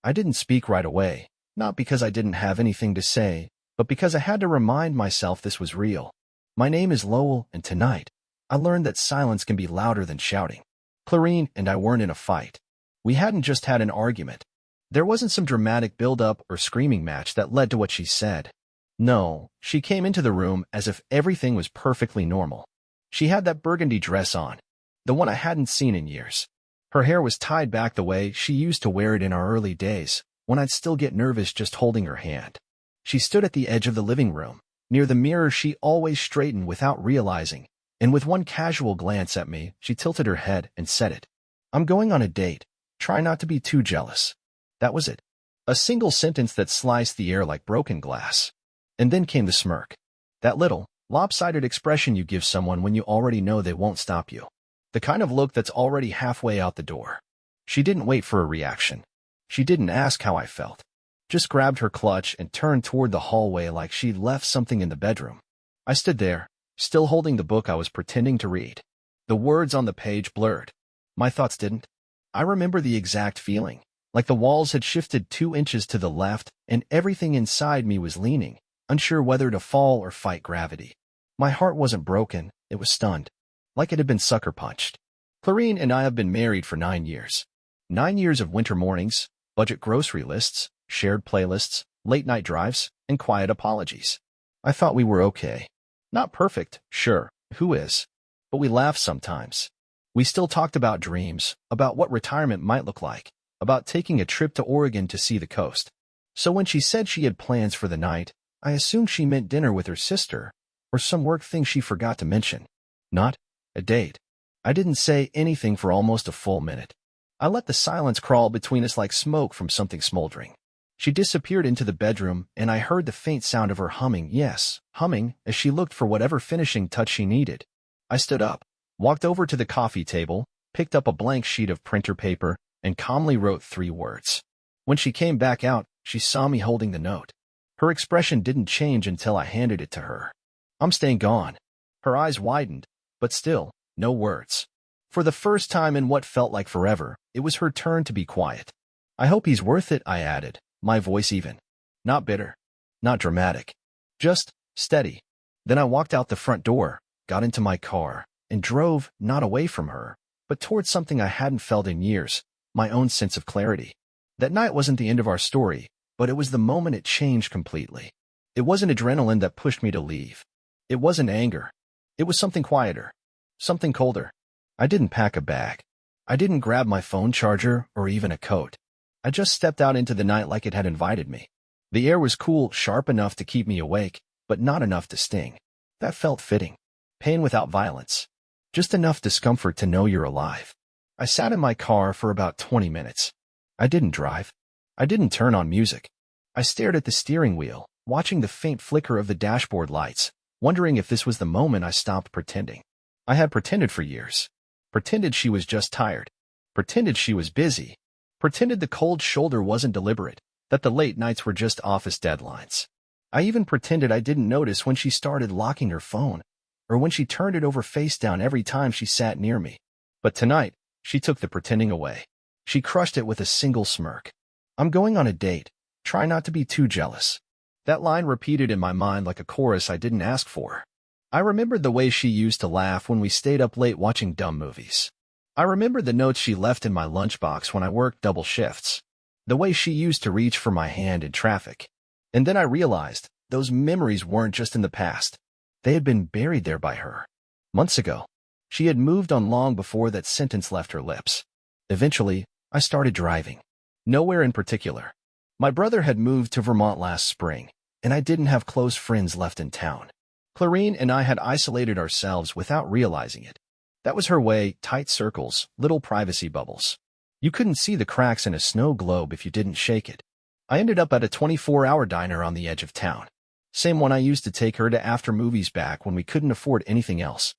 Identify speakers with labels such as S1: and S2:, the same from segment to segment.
S1: I didn't speak right away, not because I didn't have anything to say, but because I had to remind myself this was real. My name is Lowell, and tonight, I learned that silence can be louder than shouting. Clarine and I weren't in a fight. We hadn't just had an argument. There wasn't some dramatic build-up or screaming match that led to what she said. No, she came into the room as if everything was perfectly normal. She had that burgundy dress on, the one I hadn't seen in years. Her hair was tied back the way she used to wear it in our early days, when I'd still get nervous just holding her hand. She stood at the edge of the living room, near the mirror she always straightened without realizing, and with one casual glance at me, she tilted her head and said it. "I'm going on a date. Try not to be too jealous." That was it. A single sentence that sliced the air like broken glass. And then came the smirk. That little, lopsided expression you give someone when you already know they won't stop you. The kind of look that's already halfway out the door. She didn't wait for a reaction. She didn't ask how I felt. Just grabbed her clutch and turned toward the hallway like she'd left something in the bedroom. I stood there, still holding the book I was pretending to read. The words on the page blurred. My thoughts didn't. I remember the exact feeling, like the walls had shifted 2 inches to the left and everything inside me was leaning, unsure whether to fall or fight gravity. My heart wasn't broken, it was stunned, like it had been sucker punched. Clarine and I have been married for 9 years. 9 years of winter mornings, budget grocery lists, shared playlists, late-night drives, and quiet apologies. I thought we were okay. Not perfect, sure, who is? But we laughed sometimes. We still talked about dreams, about what retirement might look like, about taking a trip to Oregon to see the coast. So when she said she had plans for the night, I assumed she meant dinner with her sister, or some work thing she forgot to mention. Not a date. I didn't say anything for almost a full minute. I let the silence crawl between us like smoke from something smoldering. She disappeared into the bedroom, and I heard the faint sound of her humming, yes, humming, as she looked for whatever finishing touch she needed. I stood up, walked over to the coffee table, picked up a blank sheet of printer paper, and calmly wrote 3 words. When she came back out, she saw me holding the note. Her expression didn't change until I handed it to her. "I'm staying gone." Her eyes widened, but still, no words. For the first time in what felt like forever, it was her turn to be quiet. "I hope he's worth it," I added, my voice even. Not bitter, not dramatic, just steady. Then I walked out the front door, got into my car, and drove, not away from her, but towards something I hadn't felt in years, my own sense of clarity. That night wasn't the end of our story, but it was the moment it changed completely. It wasn't adrenaline that pushed me to leave. It wasn't anger. It was something quieter, something colder. I didn't pack a bag. I didn't grab my phone charger or even a coat. I just stepped out into the night like it had invited me. The air was cool, sharp enough to keep me awake, but not enough to sting. That felt fitting. Pain without violence. Just enough discomfort to know you're alive. I sat in my car for about 20 minutes. I didn't drive. I didn't turn on music. I stared at the steering wheel, watching the faint flicker of the dashboard lights, wondering if this was the moment I stopped pretending. I had pretended for years. Pretended she was just tired. Pretended she was busy. Pretended the cold shoulder wasn't deliberate, that the late nights were just office deadlines. I even pretended I didn't notice when she started locking her phone, or when she turned it over face down every time she sat near me. But tonight, she took the pretending away. She crushed it with a single smirk. "I'm going on a date. Try not to be too jealous." That line repeated in my mind like a chorus I didn't ask for. I remembered the way she used to laugh when we stayed up late watching dumb movies. I remembered the notes she left in my lunchbox when I worked double shifts. The way she used to reach for my hand in traffic. And then I realized those memories weren't just in the past. They had been buried there by her. Months ago. She had moved on long before that sentence left her lips. Eventually, I started driving. Nowhere in particular. My brother had moved to Vermont last spring, and I didn't have close friends left in town. Clarine and I had isolated ourselves without realizing it. That was her way, tight circles, little privacy bubbles. You couldn't see the cracks in a snow globe if you didn't shake it. I ended up at a 24-hour diner on the edge of town. Same one I used to take her to after movies back when we couldn't afford anything else.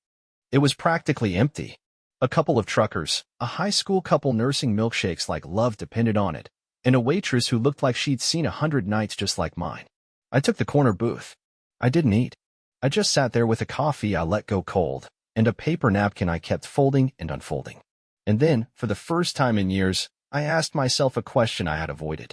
S1: It was practically empty. A couple of truckers, a high school couple nursing milkshakes like love depended on it, and a waitress who looked like she'd seen 100 nights just like mine. I took the corner booth. I didn't eat. I just sat there with a coffee I let go cold, and a paper napkin I kept folding and unfolding. And then, for the first time in years, I asked myself a question I had avoided.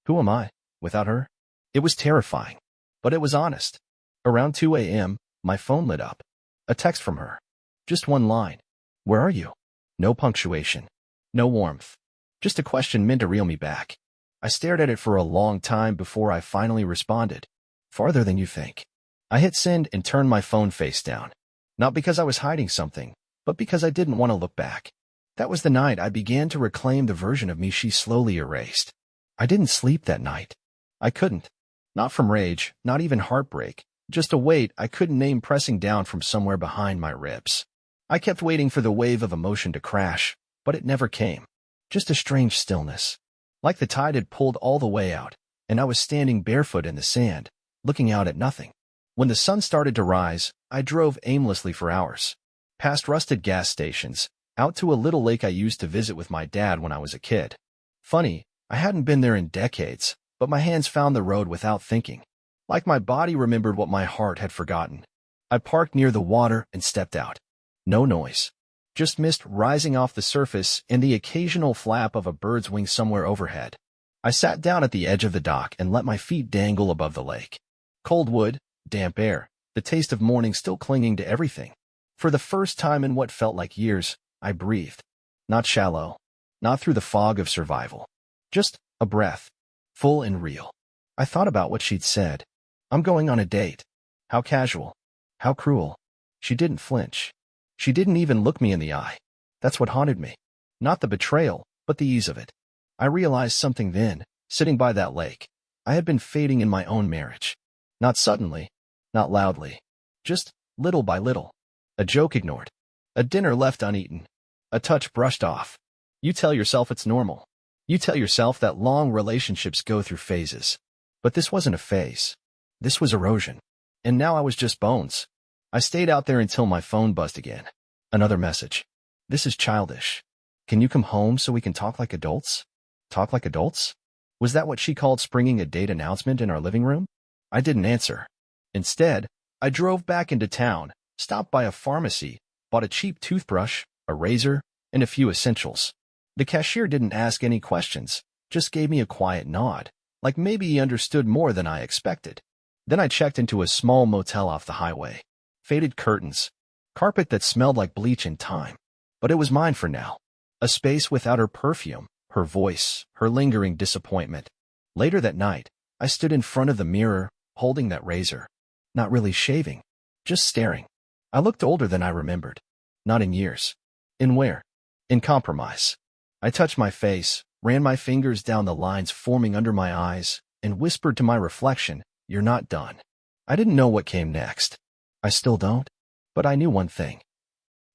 S1: Who am I without her? It was terrifying, but it was honest. Around 2 a.m., my phone lit up. A text from her. Just one line. Where are you? No punctuation. No warmth. Just a question meant to reel me back. I stared at it for a long time before I finally responded. Farther than you think. I hit send and turned my phone face down. Not because I was hiding something, but because I didn't want to look back. That was the night I began to reclaim the version of me she slowly erased. I didn't sleep that night. I couldn't. Not from rage, not even heartbreak, just a weight I couldn't name pressing down from somewhere behind my ribs. I kept waiting for the wave of emotion to crash, but it never came. Just a strange stillness. Like the tide had pulled all the way out, and I was standing barefoot in the sand, looking out at nothing. When the sun started to rise, I drove aimlessly for hours. Past rusted gas stations, out to a little lake I used to visit with my dad when I was a kid. Funny, I hadn't been there in decades, but my hands found the road without thinking. Like my body remembered what my heart had forgotten. I parked near the water and stepped out. No noise. Just mist rising off the surface and the occasional flap of a bird's wing somewhere overhead. I sat down at the edge of the dock and let my feet dangle above the lake. Cold wood, damp air, the taste of morning still clinging to everything. For the first time in what felt like years, I breathed. Not shallow. Not through the fog of survival. Just a breath. Full and real. I thought about what she'd said. I'm going on a date. How casual. How cruel. She didn't flinch. She didn't even look me in the eye. That's what haunted me. Not the betrayal, but the ease of it. I realized something then, sitting by that lake. I had been fading in my own marriage. Not suddenly. Not loudly. Just little by little. A joke ignored. A dinner left uneaten. A touch brushed off. You tell yourself it's normal. You tell yourself that long relationships go through phases. But this wasn't a phase. This was erosion. And now I was just bones. I stayed out there until my phone buzzed again. Another message. This is childish. Can you come home so we can talk like adults? Talk like adults? Was that what she called springing a date announcement in our living room? I didn't answer. Instead, I drove back into town, stopped by a pharmacy, bought a cheap toothbrush, a razor, and a few essentials. The cashier didn't ask any questions, just gave me a quiet nod, like maybe he understood more than I expected. Then I checked into a small motel off the highway. Faded curtains. Carpet that smelled like bleach and thyme. But it was mine for now. A space without her perfume, her voice, her lingering disappointment. Later that night, I stood in front of the mirror, holding that razor. Not really shaving. Just staring. I looked older than I remembered. Not in years. In where? In compromise. I touched my face, ran my fingers down the lines forming under my eyes, and whispered to my reflection, "You're not done." I didn't know what came next. I still don't. But I knew one thing.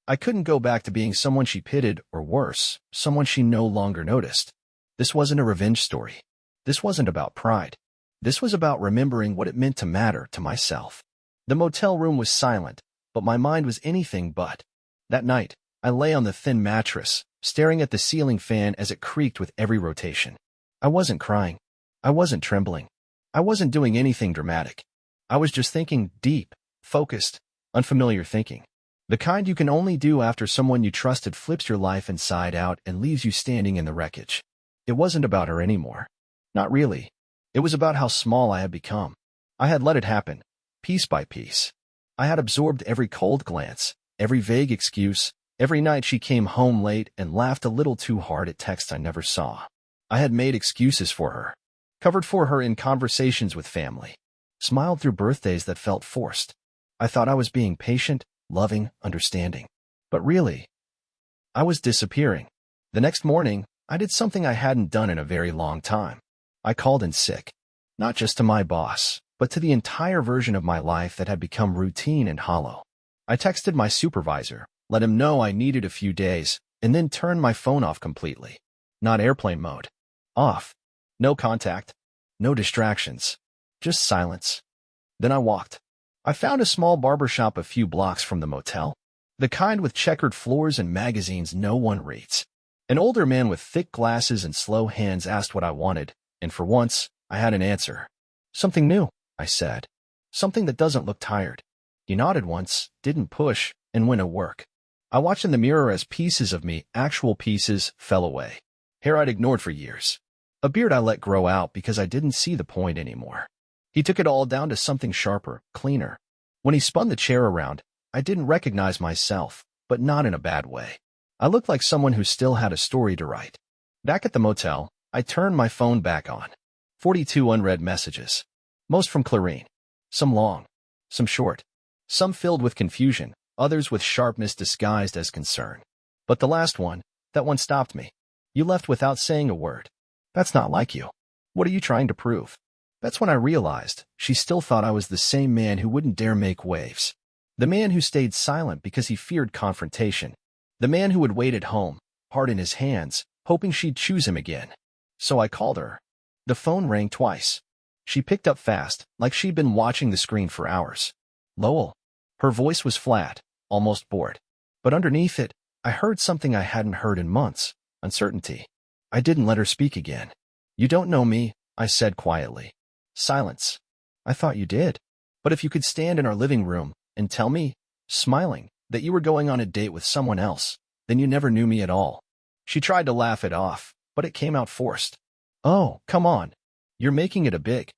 S1: I couldn't go back to being someone she pitied, or worse, someone she no longer noticed. This wasn't a revenge story. This wasn't about pride. This was about remembering what it meant to matter to myself. The motel room was silent, but my mind was anything but. That night, I lay on the thin mattress, staring at the ceiling fan as it creaked with every rotation. I wasn't crying. I wasn't trembling. I wasn't doing anything dramatic. I was just thinking deep, focused, unfamiliar thinking. The kind you can only do after someone you trusted flips your life inside out and leaves you standing in the wreckage. It wasn't about her anymore. Not really. It was about how small I had become. I had let it happen, piece by piece. I had absorbed every cold glance, every vague excuse, every night she came home late and laughed a little too hard at texts I never saw. I had made excuses for her, covered for her in conversations with family, smiled through birthdays that felt forced. I thought I was being patient, loving, understanding. But really, I was disappearing. The next morning, I did something I hadn't done in a very long time. I called in sick. Not just to my boss, but to the entire version of my life that had become routine and hollow. I texted my supervisor, let him know I needed a few days, and then turned my phone off completely. Not airplane mode. Off. No contact. No distractions. Just silence. Then I walked. I found a small barbershop a few blocks from the motel. The kind with checkered floors and magazines no one reads. An older man with thick glasses and slow hands asked what I wanted, and for once, I had an answer. Something new, I said. Something that doesn't look tired. He nodded once, didn't push, and went at work. I watched in the mirror as pieces of me, actual pieces, fell away. Hair I'd ignored for years. A beard I let grow out because I didn't see the point anymore. He took it all down to something sharper, cleaner. When he spun the chair around, I didn't recognize myself, but not in a bad way. I looked like someone who still had a story to write. Back at the motel, I turned my phone back on. 42 unread messages. Most from Clarine. Some long, some short. Some filled with confusion, others with sharpness disguised as concern. But the last one, that one stopped me. You left without saying a word. That's not like you. What are you trying to prove? That's when I realized she still thought I was the same man who wouldn't dare make waves. The man who stayed silent because he feared confrontation. The man who would wait at home, heart in his hands, hoping she'd choose him again. So I called her. The phone rang twice. She picked up fast, like she'd been watching the screen for hours. Lowell. Her voice was flat, almost bored. But underneath it, I heard something I hadn't heard in months. Uncertainty. I didn't let her speak again. You don't know me, I said quietly. Silence. I thought you did. But if you could stand in our living room and tell me, smiling, that you were going on a date with someone else, then you never knew me at all. She tried to laugh it off, but it came out forced. Oh, come on. You're making it a big.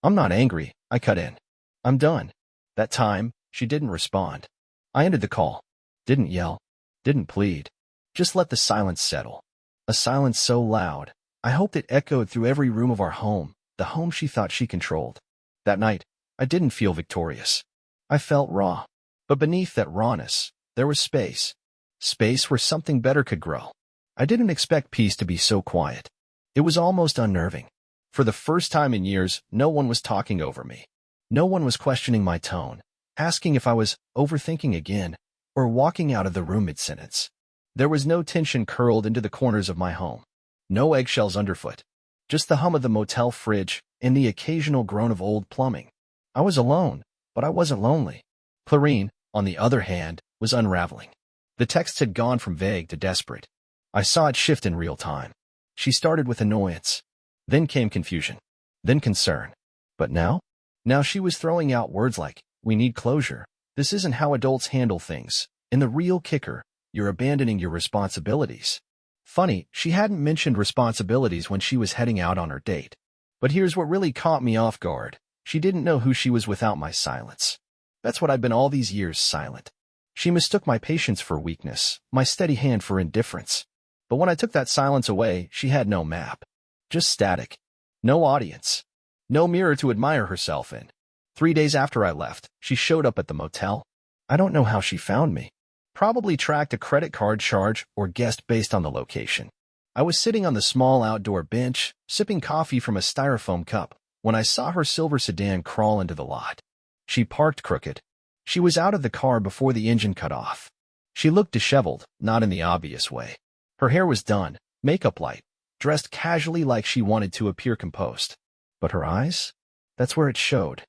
S1: I'm not angry, I cut in. I'm done. That time, she didn't respond. I ended the call. Didn't yell. Didn't plead. Just let the silence settle. A silence so loud, I hoped it echoed through every room of our home, the home she thought she controlled. That night, I didn't feel victorious. I felt raw. But beneath that rawness, there was space. Space where something better could grow. I didn't expect peace to be so quiet. It was almost unnerving. For the first time in years, no one was talking over me. No one was questioning my tone, asking if I was overthinking again, or walking out of the room mid-sentence. There was no tension curled into the corners of my home. No eggshells underfoot. Just the hum of the motel fridge and the occasional groan of old plumbing. I was alone, but I wasn't lonely. Clarine, on the other hand, was unraveling. The texts had gone from vague to desperate. I saw it shift in real time. She started with annoyance. Then came confusion. Then concern. But now? Now she was throwing out words like, we need closure. This isn't how adults handle things. And the real kicker, you're abandoning your responsibilities. Funny, she hadn't mentioned responsibilities when she was heading out on her date. But here's what really caught me off guard. She didn't know who she was without my silence. That's what I'd been all these years, silent. She mistook my patience for weakness, my steady hand for indifference. But when I took that silence away, she had no map. Just static. No audience. No mirror to admire herself in. 3 days after I left, she showed up at the motel. I don't know how she found me. Probably tracked a credit card charge or guessed based on the location. I was sitting on the small outdoor bench, sipping coffee from a styrofoam cup, when I saw her silver sedan crawl into the lot. She parked crooked. She was out of the car before the engine cut off. She looked disheveled, not in the obvious way. Her hair was done, makeup light, dressed casually like she wanted to appear composed. But her eyes? That's where it showed.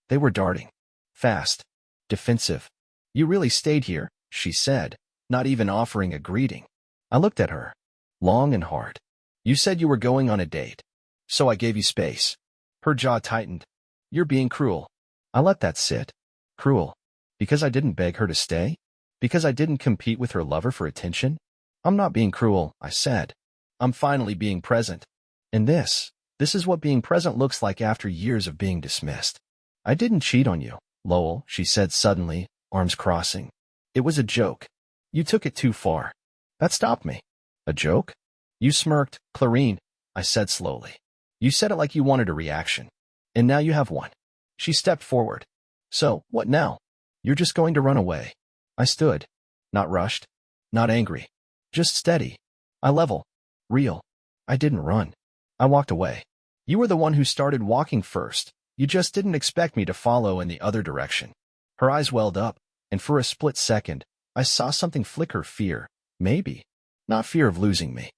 S1: They were darting. Fast. Defensive. You really stayed here, she said, not even offering a greeting. I looked at her. Long and hard. You said you were going on a date. So I gave you space. Her jaw tightened. You're being cruel. I let that sit. Cruel. Because I didn't beg her to stay? Because I didn't compete with her lover for attention? I'm not being cruel, I said. I'm finally being present. And this is what being present looks like after years of being dismissed. I didn't cheat on you, Lowell, she said suddenly, arms crossing. It was a joke. You took it too far. That stopped me. A joke? You smirked, Clarine, I said slowly. You said it like you wanted a reaction. And now you have one. She stepped forward. So, what now? You're just going to run away. I stood. Not rushed. Not angry. Just steady. I level. Real. I didn't run. I walked away. You were the one who started walking first. You just didn't expect me to follow in the other direction. Her eyes welled up, and for a split second, I saw something flicker. Fear. Maybe. Not fear of losing me.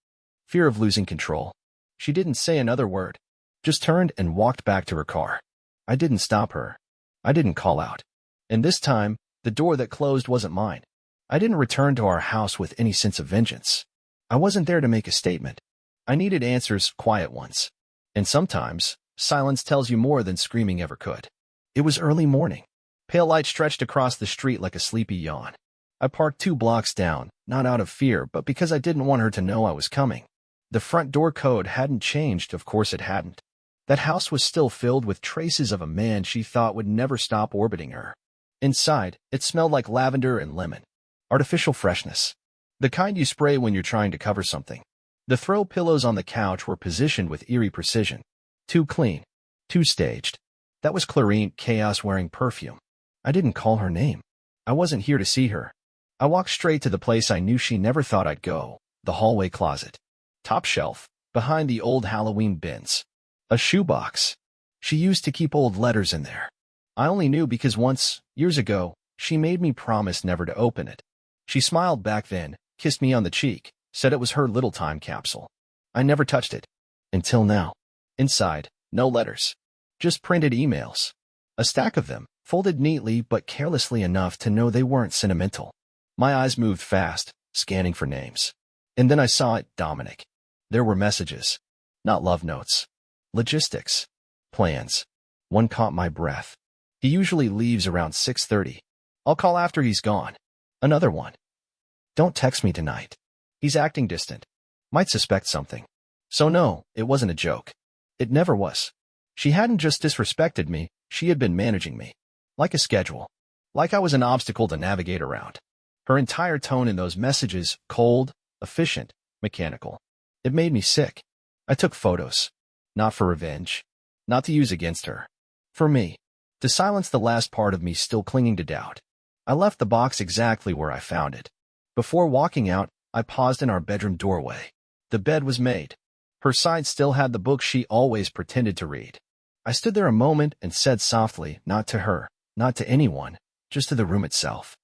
S1: Fear of losing control. She didn't say another word. Just turned and walked back to her car. I didn't stop her. I didn't call out. And this time, the door that closed wasn't mine. I didn't return to our house with any sense of vengeance. I wasn't there to make a statement. I needed answers, quiet ones. And sometimes, silence tells you more than screaming ever could. It was early morning. Pale light stretched across the street like a sleepy yawn. I parked 2 blocks down, not out of fear, but because I didn't want her to know I was coming. The front door code hadn't changed, of course it hadn't. That house was still filled with traces of a man she thought would never stop orbiting her. Inside, it smelled like lavender and lemon. Artificial freshness. The kind you spray when you're trying to cover something. The throw pillows on the couch were positioned with eerie precision. Too clean. Too staged. That was Clarine Chaos wearing perfume. I didn't call her name. I wasn't here to see her. I walked straight to the place I knew she never thought I'd go, the hallway closet. Top shelf, behind the old Halloween bins. A shoebox. She used to keep old letters in there. I only knew because once, years ago, she made me promise never to open it. She smiled back then, kissed me on the cheek, said it was her little time capsule. I never touched it. Until now. Inside, no letters. Just printed emails. A stack of them, folded neatly but carelessly enough to know they weren't sentimental. My eyes moved fast, scanning for names. And then I saw it, Dominic. There were messages. Not love notes. Logistics. Plans. One caught my breath. He usually leaves around 6:30. I'll call after he's gone. Another one. Don't text me tonight. He's acting distant. Might suspect something. So no, it wasn't a joke. It never was. She hadn't just disrespected me, she had been managing me. Like a schedule. Like I was an obstacle to navigate around. Her entire tone in those messages, cold, efficient, mechanical. It made me sick. I took photos. Not for revenge. Not to use against her. For me. To silence the last part of me still clinging to doubt. I left the box exactly where I found it. Before walking out, I paused in our bedroom doorway. The bed was made. Her side still had the book she always pretended to read. I stood there a moment and said softly, not to her, not to anyone, just to the room itself.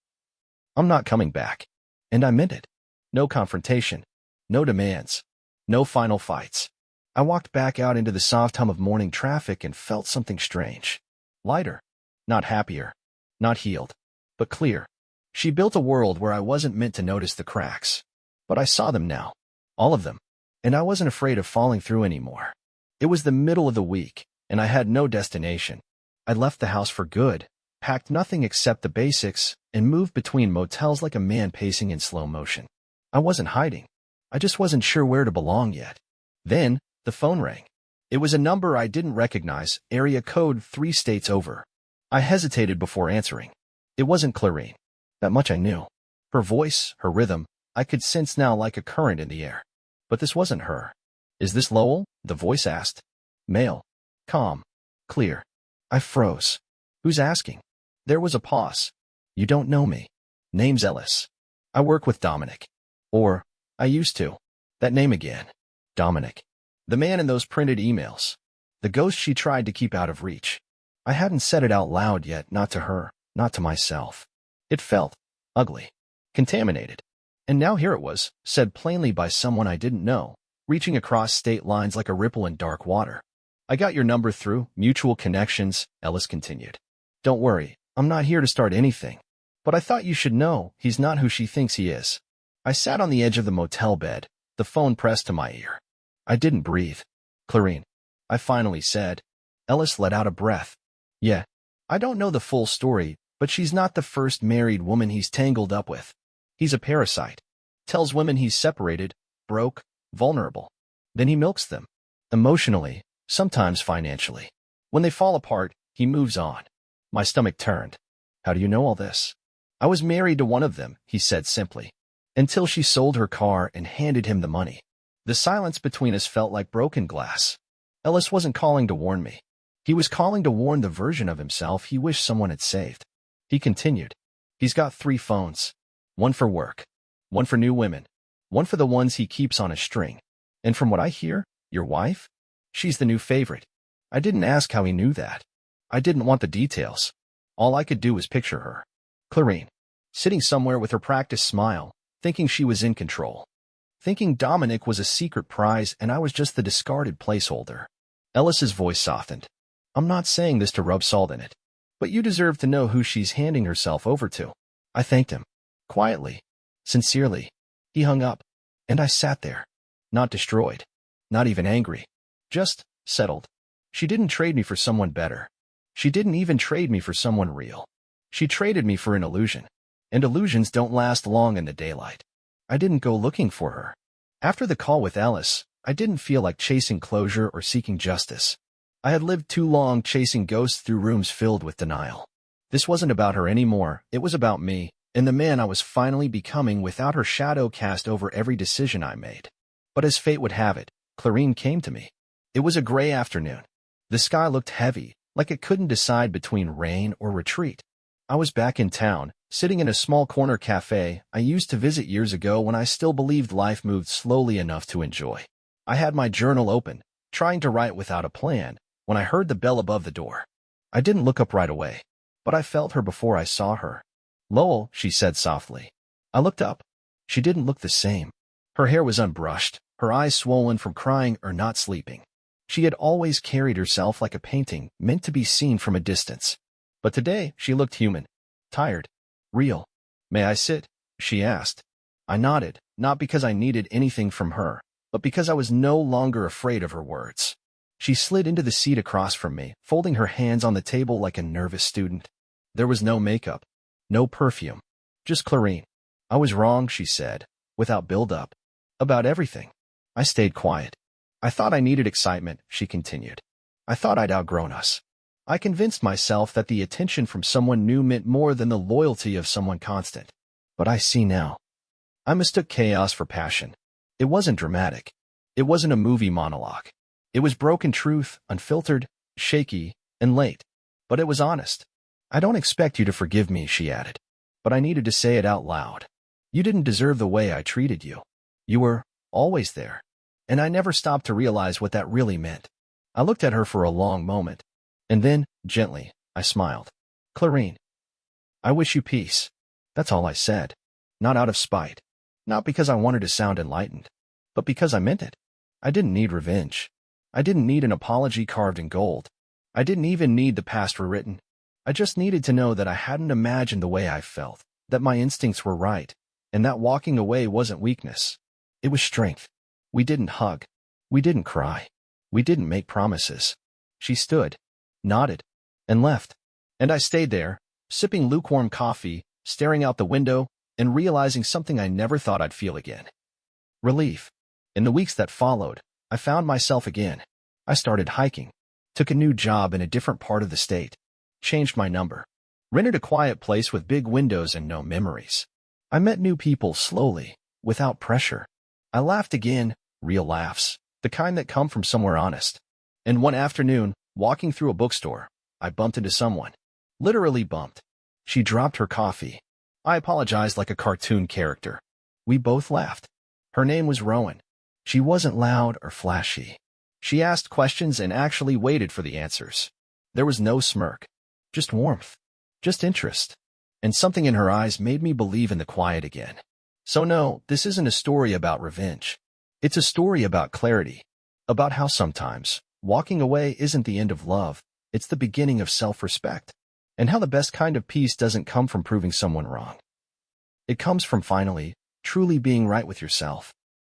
S1: I'm not coming back. And I meant it. No confrontation. No demands. No final fights. I walked back out into the soft hum of morning traffic and felt something strange. Lighter. Not happier. Not healed. But clear. She built a world where I wasn't meant to notice the cracks. But I saw them now. All of them. And I wasn't afraid of falling through anymore. It was the middle of the week, and I had no destination. I left the house for good, packed nothing except the basics, and moved between motels like a man pacing in slow motion. I wasn't hiding. I just wasn't sure where to belong yet. Then, the phone rang. It was a number I didn't recognize, area code 3 states over. I hesitated before answering. It wasn't Clarine. That much I knew. Her voice, her rhythm, I could sense now like a current in the air. But this wasn't her. Is this Lowell? The voice asked. Male. Calm. Clear. I froze. Who's asking? There was a pause. You don't know me. Name's Ellis. I work with Dominic. Or, I used to. That name again. Dominic. The man in those printed emails. The ghost she tried to keep out of reach. I hadn't said it out loud yet, not to her, not to myself. It felt ugly. Contaminated. And now here it was, said plainly by someone I didn't know, reaching across state lines like a ripple in dark water. I got your number through mutual connections, Ellis continued. Don't worry, I'm not here to start anything. But I thought you should know he's not who she thinks he is. I sat on the edge of the motel bed, the phone pressed to my ear. I didn't breathe. Clarine, I finally said. Ellis let out a breath. Yeah, I don't know the full story, but she's not the first married woman he's tangled up with. He's a parasite. Tells women he's separated, broke, vulnerable. Then he milks them. Emotionally, sometimes financially. When they fall apart, he moves on. My stomach turned. How do you know all this? I was married to one of them, he said simply. Until she sold her car and handed him the money. The silence between us felt like broken glass. Ellis wasn't calling to warn me. He was calling to warn the version of himself he wished someone had saved. He continued. He's got 3 phones. One for work. One for new women. One for the ones he keeps on a string. And from what I hear, your wife? She's the new favorite. I didn't ask how he knew that. I didn't want the details. All I could do was picture her. Clarine. Sitting somewhere with her practiced smile, thinking she was in control. Thinking Dominic was a secret prize and I was just the discarded placeholder. Ellis's voice softened. I'm not saying this to rub salt in it. But you deserve to know who she's handing herself over to. I thanked him. Quietly. Sincerely. He hung up. And I sat there. Not destroyed. Not even angry. Just settled. She didn't trade me for someone better. She didn't even trade me for someone real. She traded me for an illusion. And illusions don't last long in the daylight. I didn't go looking for her. After the call with Ellis, I didn't feel like chasing closure or seeking justice. I had lived too long chasing ghosts through rooms filled with denial. This wasn't about her anymore, it was about me, and the man I was finally becoming without her shadow cast over every decision I made. But as fate would have it, Clarine came to me. It was a gray afternoon. The sky looked heavy, like it couldn't decide between rain or retreat. I was back in town, sitting in a small corner cafe I used to visit years ago when I still believed life moved slowly enough to enjoy. I had my journal open, trying to write without a plan, when I heard the bell above the door. I didn't look up right away, but I felt her before I saw her. "Lowell," she said softly. I looked up. She didn't look the same. Her hair was unbrushed, her eyes swollen from crying or not sleeping. She had always carried herself like a painting meant to be seen from a distance. But today, she looked human, tired, real. "May I sit?" she asked. I nodded, not because I needed anything from her, but because I was no longer afraid of her words. She slid into the seat across from me, folding her hands on the table like a nervous student. There was no makeup, no perfume, just Clarine. "I was wrong," she said, without build-up. "About everything." I stayed quiet. "I thought I needed excitement," she continued. "I thought I'd outgrown us. I convinced myself that the attention from someone new meant more than the loyalty of someone constant. But I see now. I mistook chaos for passion. It wasn't dramatic. It wasn't a movie monologue. It was broken truth, unfiltered, shaky, and late. But it was honest. "I don't expect you to forgive me," she added. But I needed to say it out loud. "You didn't deserve the way I treated you. You were always there." And I never stopped to realize what that really meant. I looked at her for a long moment. And then, gently, I smiled. "Clarine, I wish you peace." That's all I said. Not out of spite. Not because I wanted to sound enlightened. But because I meant it. I didn't need revenge. I didn't need an apology carved in gold. I didn't even need the past rewritten. I just needed to know that I hadn't imagined the way I felt, that my instincts were right, and that walking away wasn't weakness. It was strength. We didn't hug. We didn't cry. We didn't make promises. She stood, nodded, and left. And I stayed there, sipping lukewarm coffee, staring out the window, and realizing something I never thought I'd feel again. Relief. In the weeks that followed, I found myself again. I started hiking, took a new job in a different part of the state, changed my number, rented a quiet place with big windows and no memories. I met new people slowly, without pressure. I laughed again, real laughs, the kind that come from somewhere honest. And one afternoon, walking through a bookstore, I bumped into someone. Literally bumped. She dropped her coffee. I apologized like a cartoon character. We both laughed. Her name was Rowan. She wasn't loud or flashy. She asked questions and actually waited for the answers. There was no smirk. Just warmth. Just interest. And something in her eyes made me believe in the quiet again. So no, this isn't a story about revenge. It's a story about clarity. About how sometimes, walking away isn't the end of love, it's the beginning of self-respect. And how the best kind of peace doesn't come from proving someone wrong. It comes from finally, truly being right with yourself.